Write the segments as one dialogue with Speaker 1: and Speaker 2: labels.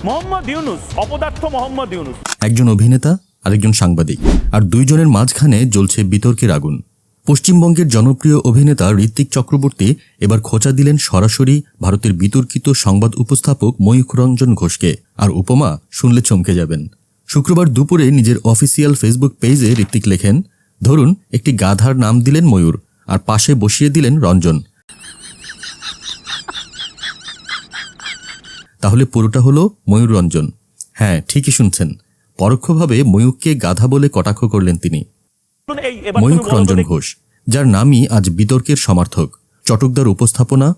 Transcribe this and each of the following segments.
Speaker 1: মোহাম্মদ ইউনুস, অপদার্থ মোহাম্মদ ইউনুস।
Speaker 2: একজন অভিনেতা, আরেকজন সাংবাদিক, আর দুইজনের মাঝখানে জ্বলছে বিতর্কের আগুন। পশ্চিমবঙ্গের জনপ্রিয় অভিনেতা ঋত্বিক চক্রবর্তী এবার খোঁচা দিলেন সরাসরি ভারতের বিতর্কিত সংবাদ উপস্থাপক ময়ূখ রঞ্জন ঘোষকে। আর উপমা শুনলে চমকে যাবেন। শুক্রবার দুপুরে নিজের অফিসিয়াল ফেসবুক পেজে ঋত্বিক লেখেন, ধরুন একটি গাধার নাম দিলেন ময়ূর আর পাশে বসিয়ে দিলেন রঞ্জন, তাহলে পুরোটা হলো ময়ূর রঞ্জন। হ্যাঁ, ঠিকই শুনছেন, পরোক্ষভাবে ময়ূককে গাধা বলে কটাক্ষ করলেন তিনি। ময়ূখ রঞ্জন ঘোষ, যার নামই আজ বিতর্কের সমার্থক। চটকদার উপস্থাপনা,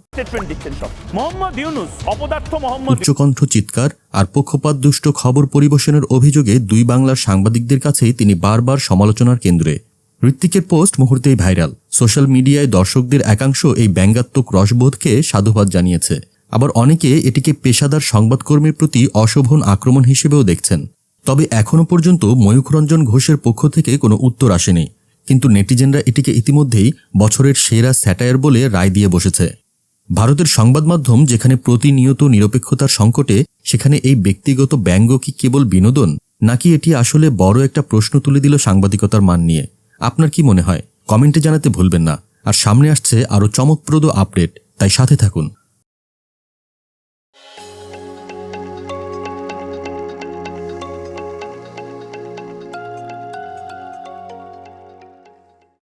Speaker 2: উচ্চকণ্ঠ চিৎকার আর পক্ষপাতদুষ্ট খবর পরিবেশনের অভিযোগে দুই বাংলার সাংবাদিকদের কাছেই তিনি বারবার সমালোচনার কেন্দ্রে। ঋত্বিকের পোস্ট মুহূর্তেই ভাইরাল। সোশ্যাল মিডিয়ায় দর্শকদের একাংশ এই ব্যঙ্গাত্মক রসবোধকে সাধুবাদ জানিয়েছে। আবার অনেকে এটিকে পেশাদার সংবাদকর্মীর প্রতি অশোভন আক্রমণ হিসেবেও দেখছেন। তবে এখনও পর্যন্ত ময়ূখ রঞ্জন ঘোষের পক্ষ থেকে কোনো উত্তর আসেনি, কিন্তু নেটিজেনরা এটিকে ইতিমধ্যেই বছরের সেরা স্যাটায়ার বলে রায় দিয়ে বসেছে। ভারতের সংবাদ মাধ্যম যেখানে প্রতিনিয়ত নিরপেক্ষতার সংকটে, সেখানে এই ব্যক্তিগত ব্যঙ্গ কি কেবল বিনোদন, নাকি এটি আসলে বড় একটা প্রশ্ন তুলে দিল সাংবাদিকতার মান নিয়ে? আপনার কি মনে হয়? কমেন্টে জানাতে ভুলবেন না। আর সামনে আসছে আরও চমকপ্রদ আপডেট, তাই সাথে থাকুন।